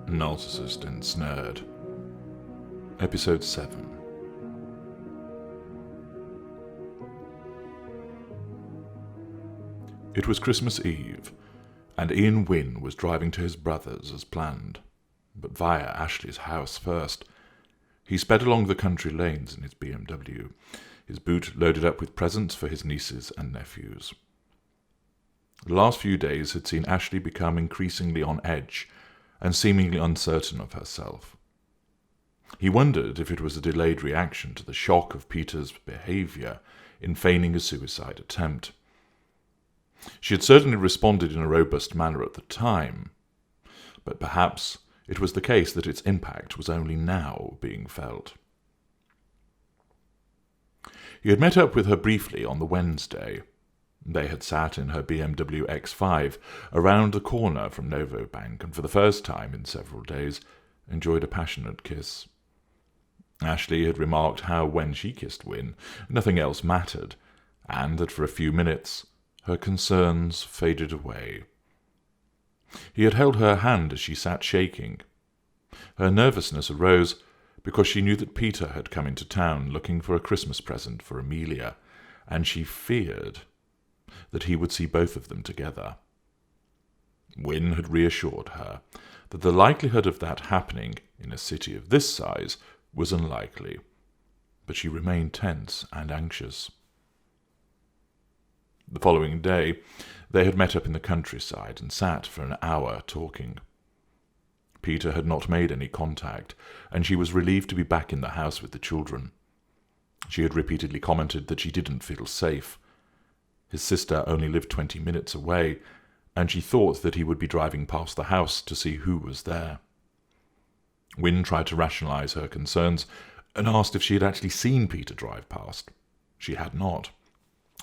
Narcissist Ensnared. Episode 7. It was Christmas Eve, and Wynne was driving to his brother's as planned, but via Ashleigh's house first. He sped along the country lanes in his BMW, his boot loaded up with presents for his nieces and nephews. The last few days had seen Ashleigh become increasingly on edge and seemingly uncertain of herself. He wondered if it was a delayed reaction to the shock of Peter's behaviour in feigning a suicide attempt. She had certainly responded in a robust manner at the time, but perhaps it was the case that its impact was only now being felt. He had met up with her briefly on the Wednesday. They had sat in her BMW X5 around the corner from Novobank and for the first time in several days enjoyed a passionate kiss. Ashleigh had remarked how when she kissed Wynne, nothing else mattered, and that for a few minutes her concerns faded away. He had held her hand as she sat shaking. Her nervousness arose because she knew that Peter had come into town looking for a Christmas present for Amelia, and she feared that he would see both of them together. Wynne had reassured her that the likelihood of that happening in a city of this size was unlikely, but she remained tense and anxious. The following day, they had met up in the countryside and sat for an hour talking. Peter had not made any contact, and she was relieved to be back in the house with the children. She had repeatedly commented that she didn't feel safe. His sister only lived 20 minutes away, and she thought that he would be driving past the house to see who was there. Wynne tried to rationalize her concerns and asked if she had actually seen Peter drive past. She had not,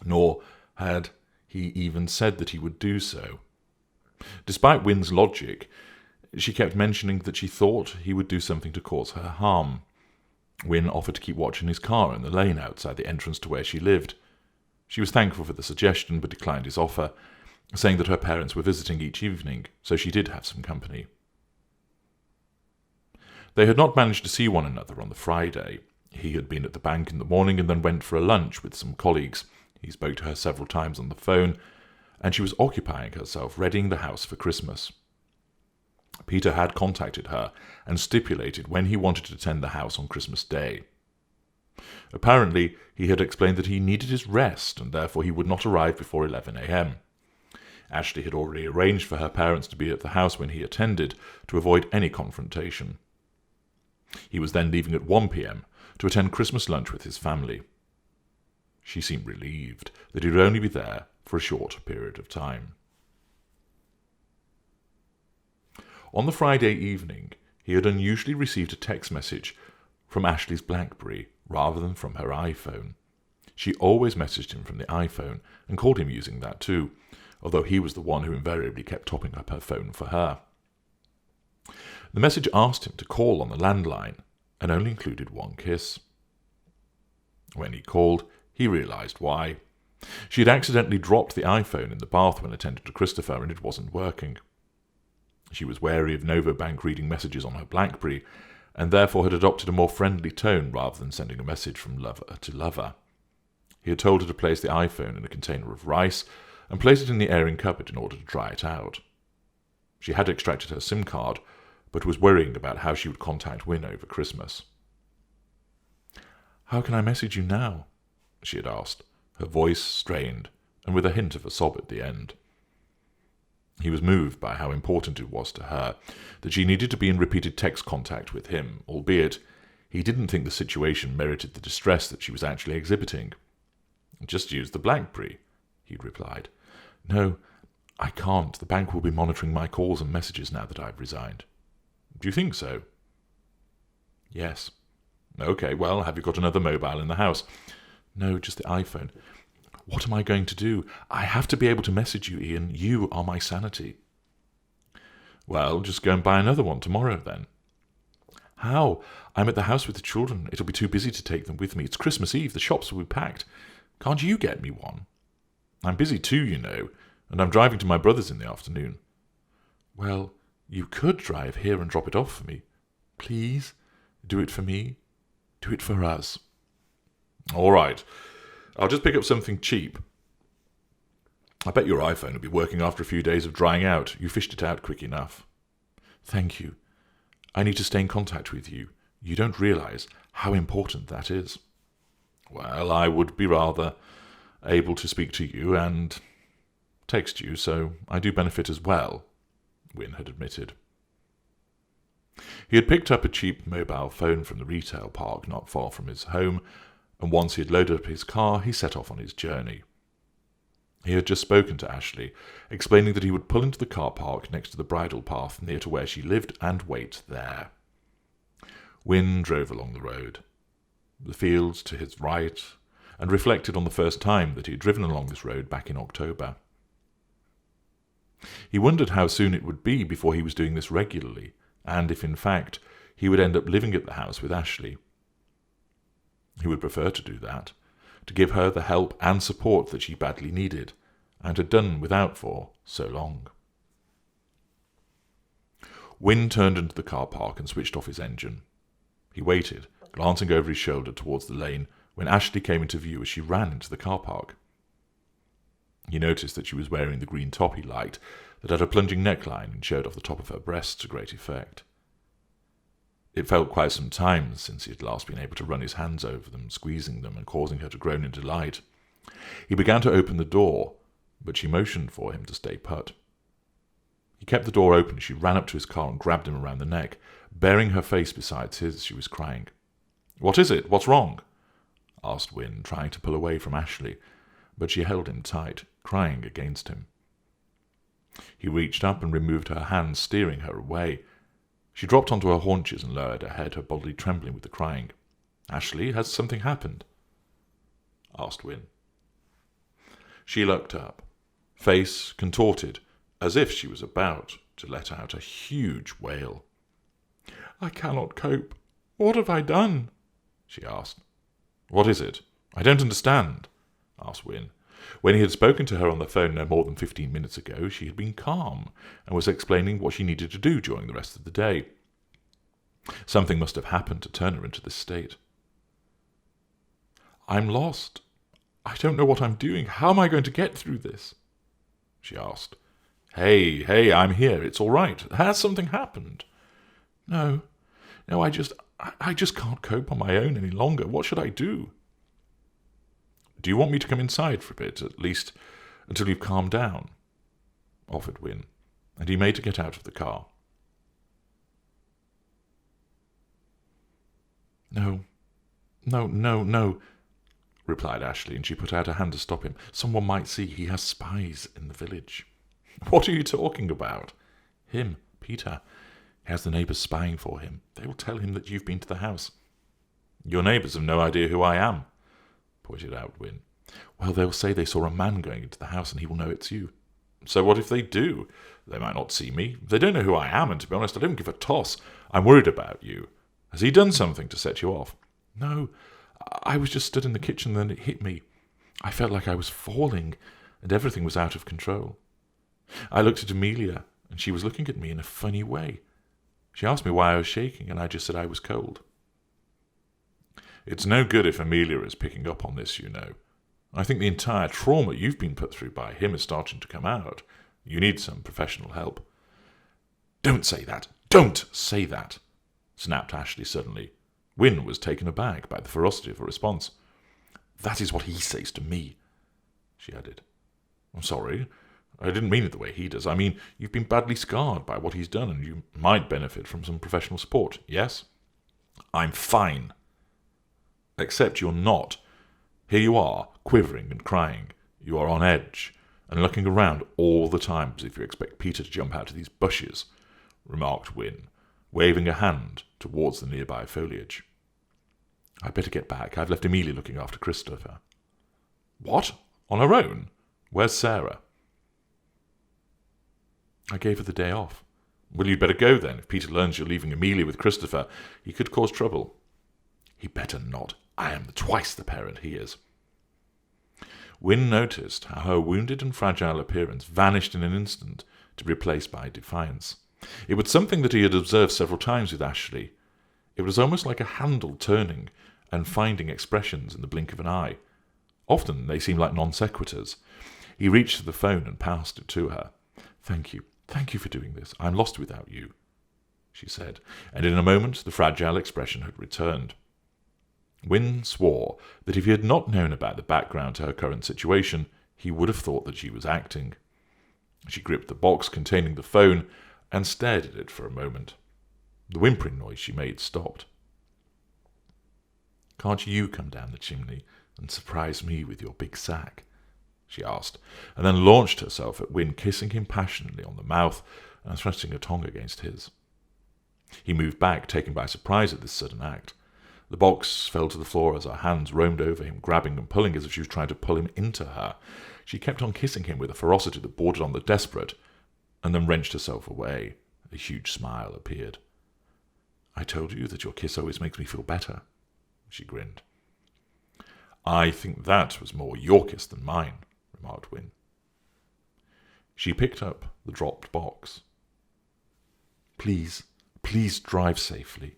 nor had he even said that he would do so. Despite Wynne's logic, she kept mentioning that she thought he would do something to cause her harm. Wynne offered to keep watch in his car in the lane outside the entrance to where she lived. She was thankful for the suggestion, but declined his offer, saying that her parents were visiting each evening, so she did have some company. They had not managed to see one another on the Friday. He had been at the bank in the morning and then went for a lunch with some colleagues. He spoke to her several times on the phone, and she was occupying herself readying the house for Christmas. Peter had contacted her and stipulated when he wanted to attend the house on Christmas Day. Apparently, he had explained that he needed his rest, and therefore he would not arrive before 11 a.m. Ashleigh had already arranged for her parents to be at the house when he attended, to avoid any confrontation. He was then leaving at 1 p.m. to attend Christmas lunch with his family. She seemed relieved that he would only be there for a short period of time. On the Friday evening, he had unusually received a text message from Ashleigh's BlackBerry rather than from her iPhone. She always messaged him from the iPhone and called him using that too, although he was the one who invariably kept topping up her phone for her. The message asked him to call on the landline and only included one kiss. When he called, he realized why. She had accidentally dropped the iPhone in the bath when attending to Christopher, and it wasn't working. She was wary of Novobank reading messages on her BlackBerry, and therefore had adopted a more friendly tone rather than sending a message from lover to lover. He had told her to place the iPhone in a container of rice and place it in the airing cupboard in order to dry it out. She had extracted her SIM card, but was worrying about how she would contact Wynne over Christmas. "How can I message you now?" she had asked, her voice strained and with a hint of a sob at the end. He was moved by how important it was to her that she needed to be in repeated text contact with him, albeit he didn't think the situation merited the distress that she was actually exhibiting. "Just use the BlackBerry," he'd replied. "No, I can't. The bank will be monitoring my calls and messages now that I've resigned." "Do you think so?" "Yes." "Okay, well, have you got another mobile in the house?" "No, just the iPhone." "What am I going to do? I have to be able to message you, Ian. You are my sanity." "Well, just go and buy another one tomorrow, then." "How? I'm at the house with the children. It'll be too busy to take them with me. It's Christmas Eve. The shops will be packed. Can't you get me one?" "I'm busy too, you know, and I'm driving to my brother's in the afternoon." "Well, You could drive here and drop it off for me. Please, do it for me. Do it for us. All right. I'll just pick up something cheap. I bet your iPhone will be working after a few days of drying out. You fished it out quick enough. Thank you. I need to stay in contact with you. You don't realize how important that is. Well, I would be rather able to speak to you and text you, so I do benefit as well, Wynne had admitted. He had picked up a cheap mobile phone from the retail park not far from his home, and once he had loaded up his car, he set off on his journey. He had just spoken to Ashleigh, explaining that he would pull into the car park next to the bridle path near to where she lived and wait there. Wynne drove along the road, the fields to his right, and reflected on the first time that he had driven along this road back in October. He wondered how soon it would be before he was doing this regularly, and if, in fact, he would end up living at the house with Ashleigh. He would prefer to do that, to give her the help and support that she badly needed, and had done without for so long. Wynne turned into the car park and switched off his engine. He waited, glancing over his shoulder towards the lane, when Ashleigh came into view as she ran into the car park. He noticed that she was wearing the green top he liked, that had a plunging neckline and showed off the top of her breasts to great effect. It felt quite some time since he had last been able to run his hands over them, squeezing them and causing her to groan in delight. He began to open the door, but she motioned for him to stay put. He kept the door open as she ran up to his car and grabbed him around the neck. Bearing her face beside his, she was crying. "What is it? What's wrong?" asked Wynne, trying to pull away from Ashleigh, but she held him tight, crying against him. He reached up and removed her hands, steering her away. She dropped onto her haunches and lowered her head, her body trembling with the crying. "Ashleigh, has something happened?" asked Wynne. She looked up, face contorted, as if she was about to let out a huge wail. "I cannot cope. What have I done?" she asked. "What is it? I don't understand," asked Wynne. When he had spoken to her on the phone no more than 15 minutes ago, she had been calm and was explaining what she needed to do during the rest of the day. Something must have happened to turn her into this state. "I'm lost. I don't know what I'm doing. How am I going to get through this?" she asked. Hey, I'm here. It's all right. Has something happened?" No, I just can't cope on my own any longer. What should I do?" "Do you want me to come inside for a bit, at least until you've calmed down?" offered Wynne, and he made her get out of the car. No, replied Ashleigh, and she put out her hand to stop him. "Someone might see. He has spies in the village." "What are you talking about?" "Him, Peter. He has the neighbours spying for him. They will tell him that you've been to the house." "Your neighbours have no idea who I am," pointed out Wynne. "Well, they'll say they saw a man going into the house, and he will know it's you." "So what if they do? They might not see me. They don't know who I am, and to be honest, I don't give a toss. I'm worried about you. Has he done something to set you off?" "No, I was just stood in the kitchen, and then it hit me. I felt like I was falling, and everything was out of control. I looked at Amelia, and she was looking at me in a funny way. She asked me why I was shaking, and I just said I was cold." "It's no good if Amelia is picking up on this, you know. I think the entire trauma you've been put through by him is starting to come out. You need some professional help." "Don't say that! Don't say that!" snapped Ashleigh suddenly. Wynne was taken aback by the ferocity of her response. "That is what he says to me," she added. "I'm sorry. I didn't mean it the way he does. I mean, you've been badly scarred by what he's done, and you might benefit from some professional support, yes?" "I'm fine." "Except you're not. Here you are, quivering and crying. You are on edge, and looking around all the time as if you expect Peter to jump out of these bushes," remarked Wynne, waving a hand towards the nearby foliage. "I'd better get back. I've left Amelia looking after Christopher." "What? On her own? Where's Sarah?" "I gave her the day off." "Well, you'd better go then. If Peter learns you're leaving Amelia with Christopher, he could cause trouble." "He better not. I am twice the parent he is." Wynne noticed how her wounded and fragile appearance vanished in an instant to be replaced by defiance. It was something that he had observed several times with Ashleigh. It was almost like a handle turning and finding expressions in the blink of an eye. Often they seemed like non sequiturs. He reached for the phone and passed it to her. Thank you for doing this. I'm lost without you," she said, and in a moment the fragile expression had returned. Wynne swore that if he had not known about the background to her current situation, he would have thought that she was acting. She gripped the box containing the phone and stared at it for a moment. The whimpering noise she made stopped. "Can't you come down the chimney and surprise me with your big sack?" she asked, and then launched herself at Wynne, kissing him passionately on the mouth and thrusting her tongue against his. He moved back, taken by surprise at this sudden act. The box fell to the floor as her hands roamed over him, grabbing and pulling as if she was trying to pull him into her. She kept on kissing him with a ferocity that bordered on the desperate, and then wrenched herself away. A huge smile appeared. "I told you that your kiss always makes me feel better," she grinned. "I think that was more your kiss than mine," remarked Wynne. She picked up the dropped box. Please drive safely.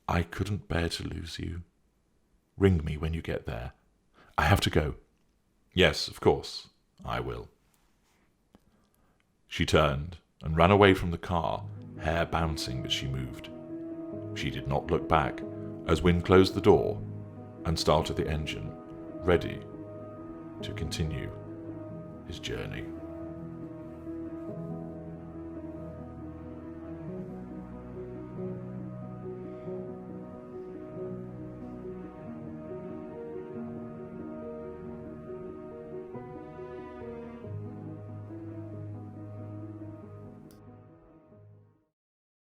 I couldn't bear to lose you. Ring me when you get there. I have to go." "Yes, of course, I will." She turned and ran away from the car, hair bouncing as she moved. She did not look back as Wynne closed the door and started the engine, ready to continue his journey.